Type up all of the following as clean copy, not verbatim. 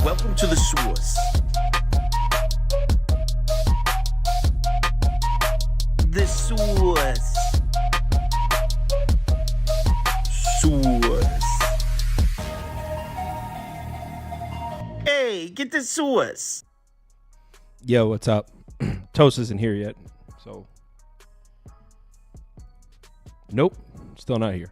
Welcome to the source. The source. Source. Hey, get the source. Yo, what's up? Toast isn't here yet, so nope, still not here.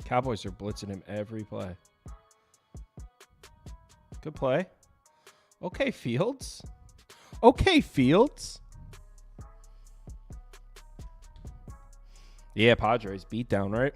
Cowboys are blitzing him every play. Good play. Okay, Fields. Okay, Fields. Yeah, Padres beat down, right?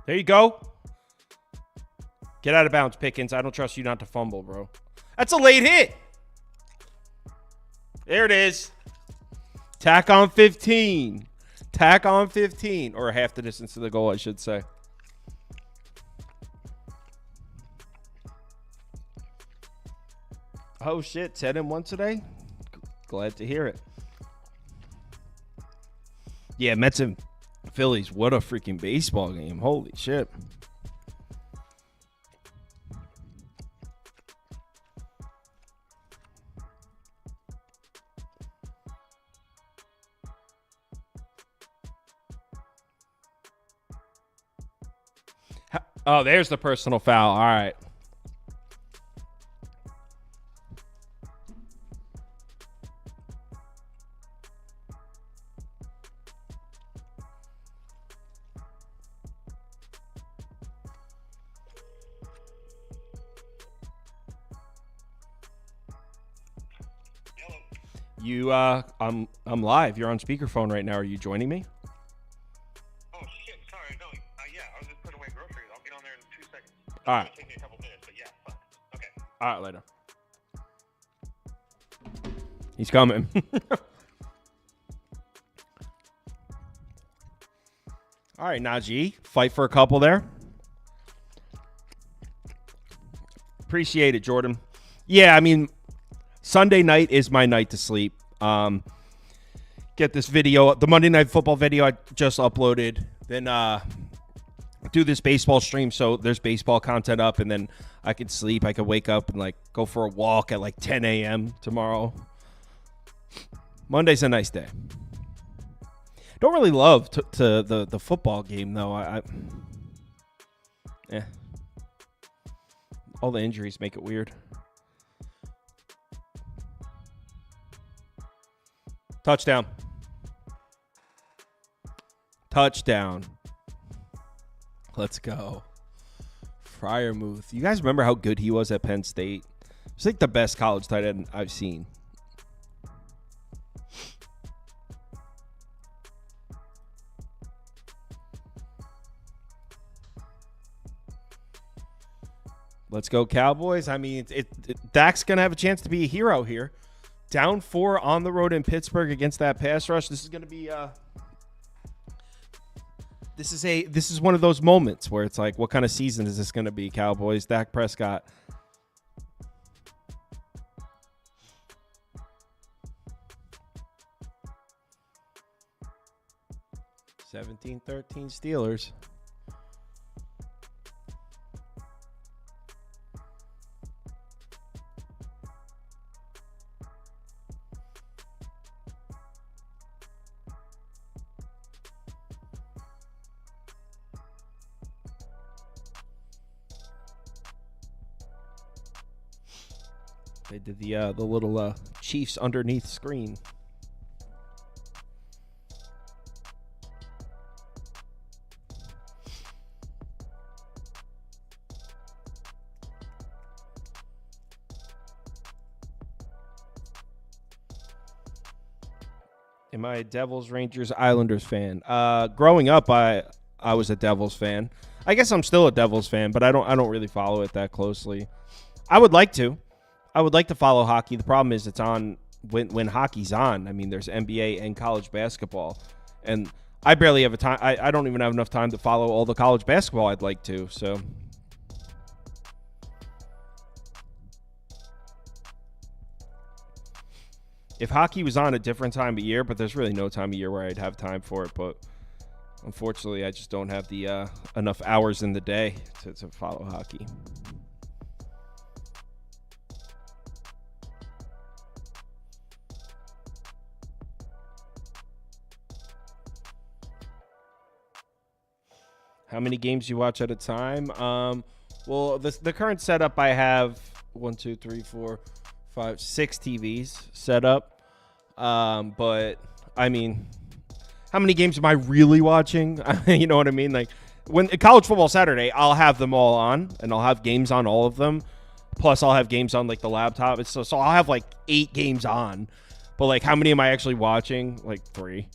There you go. Get out of bounds, Pickens. I don't trust you not to fumble, bro. That's a late hit. There it is. Tack on 15. Tack on 15. Or half the distance to the goal, I should say. Oh, shit. 10-1 today? Glad to hear it. Yeah, Mets and Phillies. What a freaking baseball game. Holy shit. Oh, there's the personal foul. All right. I'm live. You're on speakerphone right now. Are you joining me? Oh shit! Sorry, no. Yeah, I was just putting away groceries. I'll get on there in 2 seconds. All right. It'll take me a couple minutes, but yeah, fuck. Okay. All right, later. He's coming. All right, Najee. Fight for a couple there. Appreciate it, Jordan. Yeah, I mean, Sunday night is my night to sleep. Get this video, the Monday Night Football video I just uploaded. Then do this baseball stream, so there's baseball content up, and then I could sleep. I could wake up and like go for a walk at like 10 a.m. tomorrow. Monday's a nice day. Don't really love to the football game though. All the injuries make it weird. Touchdown. Touchdown. Let's go. Fryermuth. You guys remember how good he was at Penn State? He's like the best college tight end I've seen. Let's go, Cowboys. I mean, Dak's going to have a chance to be a hero here. Down 4 on the road in Pittsburgh against that pass rush. This is going to be this is one of those moments where it's like, what kind of season is this going to be, Cowboys? Dak Prescott. $17-13 Steelers. They did the little Chiefs underneath screen. Am I a Devils, Rangers, Islanders fan? Growing up, I was a Devils fan. I guess I'm still a Devils fan, but I don't really follow it that closely. I would like to. I would like to follow hockey. The problem is it's on when hockey's on. I mean, there's NBA and college basketball, and I barely have time. I don't even have enough time to follow all the college basketball I'd like to. So. If hockey was on a different time of year, but there's really no time of year where I'd have time for it. But unfortunately, I just don't have the enough hours in the day to follow hockey. How many games you watch at a time? Well, the current setup I have 1, 2, 3, 4, 5, 6 TVs set up. But I mean, how many games am I really watching? You know what I mean? Like when college football Saturday, I'll have them all on, and I'll have games on all of them. Plus, I'll have games on like the laptop. So I'll have like 8 games on. But like, how many am I actually watching? Like 3.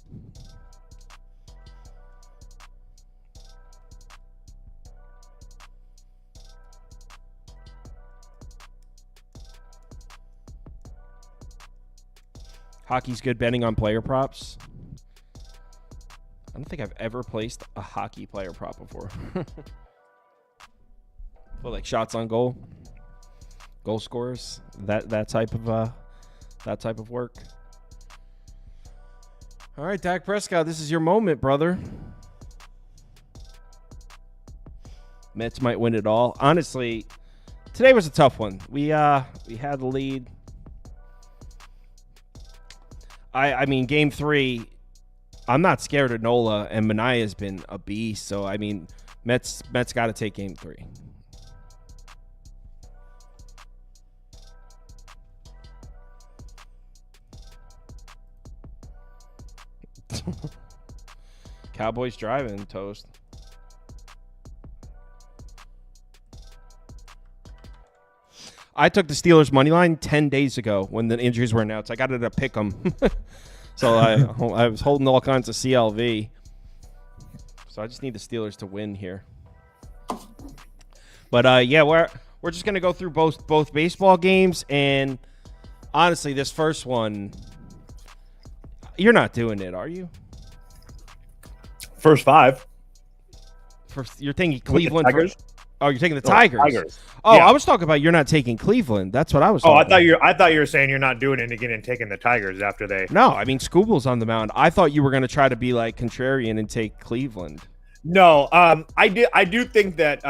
Hockey's good betting on player props. I don't think I've ever placed a hockey player prop before. Well, like shots on goal, goal scorers, that type of work. All right, Dak Prescott, this is your moment, brother. Mets might win it all. Honestly, today was a tough one. We had the lead. I mean, game 3, I'm not scared of Nola, and Manaea's been a beast. So, I mean, Mets got to take game 3. Cowboys driving, toast. I took the Steelers money line 10 days ago when the injuries were announced. I got it at Pick'em. So I was holding all kinds of CLV. So I just need the Steelers to win here. But yeah, we're just gonna go through both baseball games, and honestly, this first one, you're not doing it, are you? First 5. You're taking Cleveland. Oh, you're taking the No, Tigers. Tigers. Oh, Yeah. I was talking about you're not taking Cleveland. That's what I was talking I thought you were saying you're not doing it again and taking the Tigers after they. No, I mean, Scooble's on the mound. I thought you were going to try to be like contrarian and take Cleveland. No, I do think that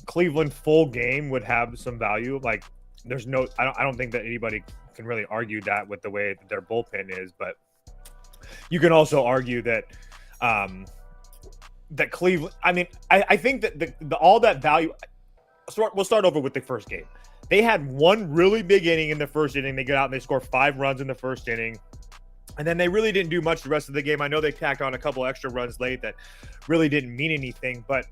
Cleveland full game would have some value. Like, there's no, I don't think that anybody can really argue that with the way that their bullpen is, but you can also argue that that Cleveland. I mean, I think that the all that value. We'll start over with the first game. They had one really big inning in the first inning. They get out and they score 5 runs in the first inning. And then they really didn't do much the rest of the game. I know they tacked on a couple extra runs late that really didn't mean anything. But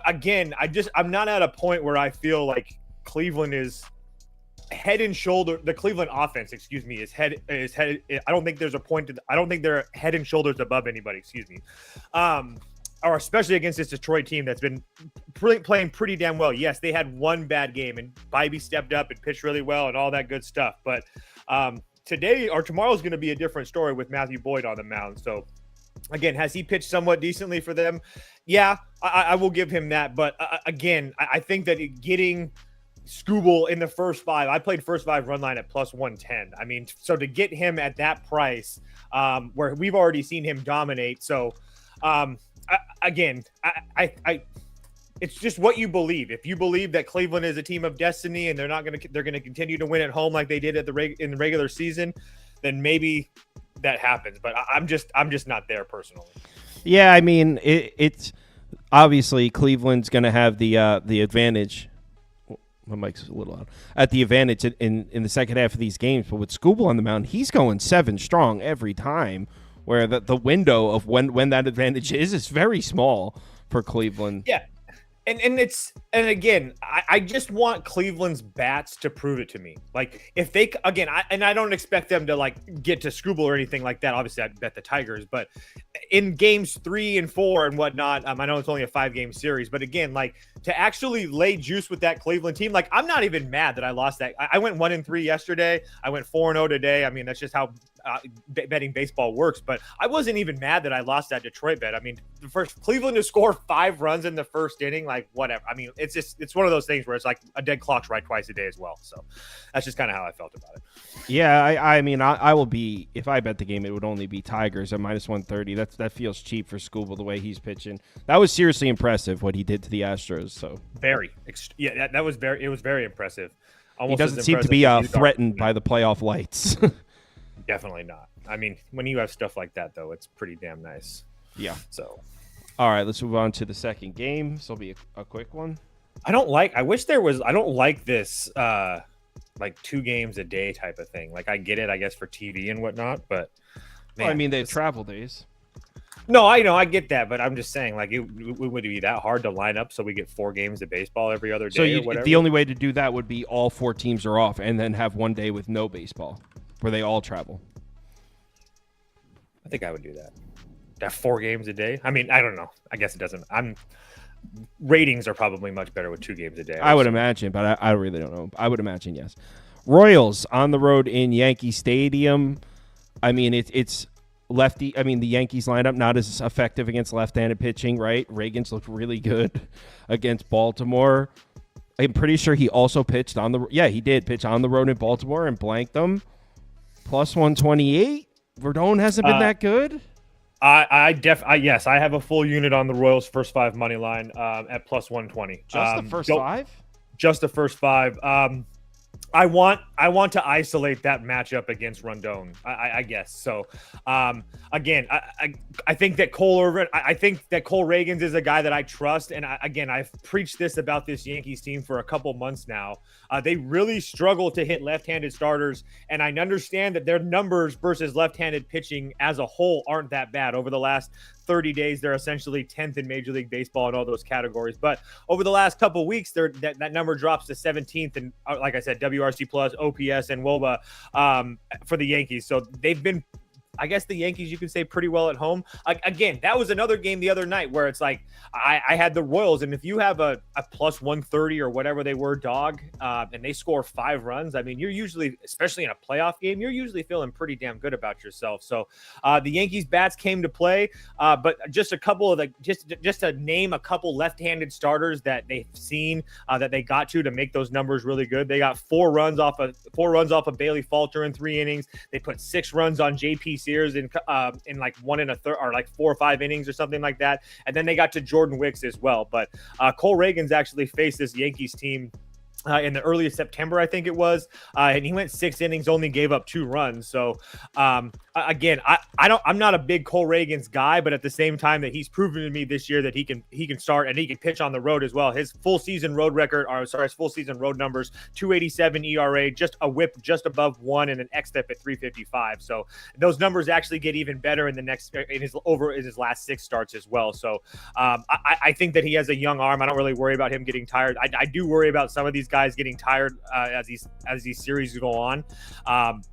again, I'm not at a point where I feel like Cleveland is head and shoulder. The Cleveland offense, is head. I don't think there's a point. I don't think they're head and shoulders above anybody. Or especially against this Detroit team that's been playing pretty damn well. Yes, they had one bad game, and Bybee stepped up and pitched really well and all that good stuff. But today or tomorrow is going to be a different story with Matthew Boyd on the mound. So, again, has he pitched somewhat decently for them? Yeah, I will give him that. But, again, I think that getting Scooble in the first 5, I played first 5 run line at plus 110. I mean, so to get him at that price where we've already seen him dominate. So, again, it's just what you believe. If you believe that Cleveland is a team of destiny and they're going to continue to win at home like they did in the regular season, then maybe that happens. But I'm just not there personally. Yeah, I mean, it's obviously Cleveland's going to have the advantage. My mic's a little loud. At the advantage in the second half of these games, but with Scooble on the mound, he's going 7 strong every time. Where the window of when that advantage is very small for Cleveland. Yeah, And again, I just want Cleveland's bats to prove it to me. Like if they again, I don't expect them to like get to Screwball or anything like that. Obviously, I bet the Tigers, but in games 3 and 4 and whatnot, I know it's only a 5-game series, but again, like to actually lay juice with that Cleveland team, like I'm not even mad that I lost that. I went 1-3 yesterday. I went 4-0 today. I mean, that's just how betting baseball works. But I wasn't even mad that I lost that Detroit bet. I mean, the first Cleveland to score 5 runs in the first inning, like whatever. I mean, it's one of those things where it's like a dead clock's right twice a day as well. So that's just kind of how I felt about it. Yeah, I mean, I will be, if I bet the game, it would only be Tigers at -130. That feels cheap for Scooble the way he's pitching. That was seriously impressive what he did to the Astros. So that was very impressive. Almost he doesn't as seem to impressive be as Utah. threatened by the playoff lights. Definitely not. I mean, when you have stuff like that, though, it's pretty damn nice. Yeah. So, all right, let's move on to the second game. This will be a quick one. I don't like this like 2 games a day type of thing. Like I get it, I guess, for TV and whatnot, but man, Well, I mean, they have travel days. No, I know, I get that, but I'm just saying, like, it would be that hard to line up so we get 4 games of baseball every other day or whatever. The only way to do that would be all 4 teams are off and then have one day with no baseball where they all travel. I think I would do that. That 4 games a day? I mean, I don't know. I guess it doesn't. Ratings are probably much better with 2 games a day. I would imagine, but I really don't know. I would imagine, yes. Royals on the road in Yankee Stadium. I mean, it's lefty. I mean, the Yankees lineup not as effective against left-handed pitching, right? Reagan's looked really good against Baltimore. I'm pretty sure he also pitched on the. Yeah, he did pitch on the road in Baltimore and blanked them. +128. Verdon hasn't been that good. Yes, I have a full unit on the Royals first 5 money line at +120. Just the first 5? Just the first 5. I want to isolate that matchup against Rondon. I guess so. Again, I think that Cole Reagans is a guy that I trust, and I've preached this about this Yankees team for a couple months now. They really struggle to hit left-handed starters, and I understand that their numbers versus left-handed pitching as a whole aren't that bad. Over the last 30 days, they're essentially 10th in Major League Baseball in all those categories. But over the last couple of weeks, that number drops to 17th, and like I said, WRC plus, OPS, and WOBA for the Yankees. So they've been, I guess the Yankees, you can say, pretty well at home. Again, that was another game the other night where it's like I had the Royals, and if you have a +130 or whatever they were dog, and they score 5 runs, I mean, you're usually, especially in a playoff game, you're usually feeling pretty damn good about yourself. So the Yankees bats came to play, but just a couple of just to name a couple left-handed starters that they've seen that they got to make those numbers really good. They got 4 runs off of Bailey Falter in 3 innings. They put 6 runs on JP Sears in like 1 1/3 or like 4 or 5 innings or something like that. And then they got to Jordan Wicks as well. But Cole Reagans actually faced this Yankees team in the early September, I think it was, and he went 6 innings, only gave up 2 runs. So again, I'm not a big Cole Reagans guy, but at the same time that he's proven to me this year that he can start and he can pitch on the road as well. His full season road numbers: 287 ERA, just a WHIP just above 1, and an xFIP at 355. So those numbers actually get even better in his last 6 starts as well. So I think that he has a young arm. I don't really worry about him getting tired. I do worry about some of these guys getting tired as these series go on.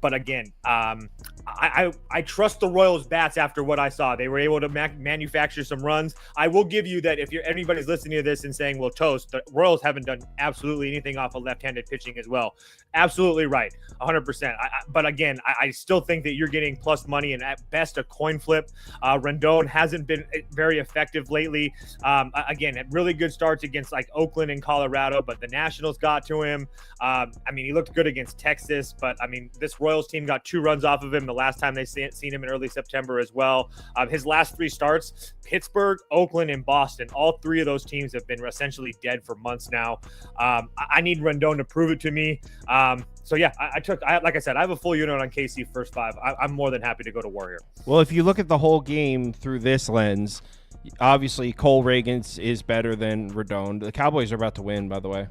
But again, I trust the Royals bats after what I saw. They were able to manufacture some runs. I will give you that if anybody's listening to this and saying, well, Toast, the Royals haven't done absolutely anything off of left-handed pitching as well. Absolutely right. 100%. But again, I still think that you're getting plus money and at best a coin flip. Rondon hasn't been very effective lately. Again, had really good starts against like Oakland and Colorado, but the Nationals got to him. I mean, he looked good against Texas, but I mean, this Royals team got 2 runs off of him the last time they seen him in early September as well. His last 3 starts, Pittsburgh, Oakland, and Boston, all 3 of those teams have been essentially dead for months now. I need Rondon to prove it to me. So yeah, like I said, I have a full unit on KC first 5. I'm more than happy to go to Warrior. Well, if you look at the whole game through this lens, obviously Cole Reagans is better than Rondon. The Cowboys are about to win, by the way.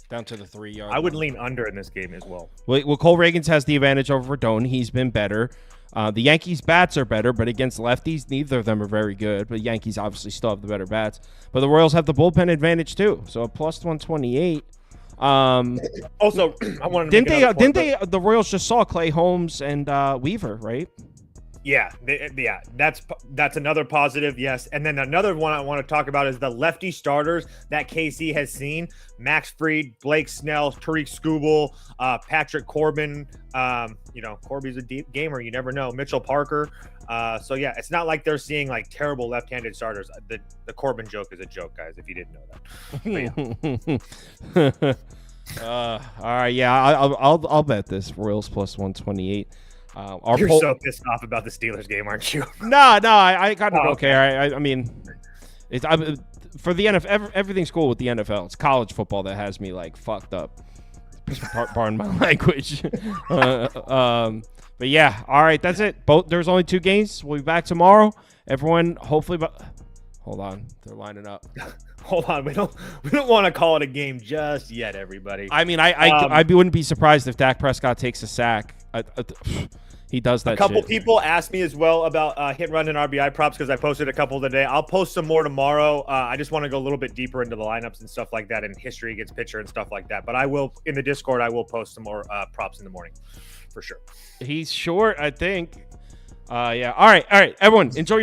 Down to the 3-yard. I would lean under in this game as well. Well, Cole Reagans has the advantage over Rondon. He's been better. The Yankees' bats are better, but against lefties, neither of them are very good. But Yankees obviously still have the better bats. But the Royals have the bullpen advantage too. So a plus 128. Also, I wanted to didn't they? The Royals just saw Clay Holmes and Weaver, right? Yeah, that's another positive, yes. And then another one I want to talk about is the lefty starters that KC has seen: Max Fried, Blake Snell, Tariq Skubal, Patrick Corbin. Corby's a deep gamer. You never know. Mitchell Parker. So yeah, it's not like they're seeing like terrible left-handed starters. The Corbin joke is a joke, guys. If you didn't know that. All right, yeah, I'll bet this Royals plus 128. You're so pissed off about the Steelers game, aren't you? No, I kind of don't care. I mean, for the NFL, everything's cool with the NFL. It's college football that has me like fucked up. Pardon my language. But yeah, all right, that's it. There's only 2 games. We'll be back tomorrow. Everyone, hopefully, hold on, they're lining up. Hold on, we don't want to call it a game just yet, everybody. I mean, I wouldn't be surprised if Dak Prescott takes a sack. He does that. A couple shit. people asked me as well about hit, run, and RBI props because I posted a couple today. I'll post some more tomorrow. I just want to go a little bit deeper into the lineups and stuff like that, and history against pitcher and stuff like that. But I will, in the Discord, I will post some more props in the morning for sure. He's short, I think. Yeah. All right. Everyone, enjoy your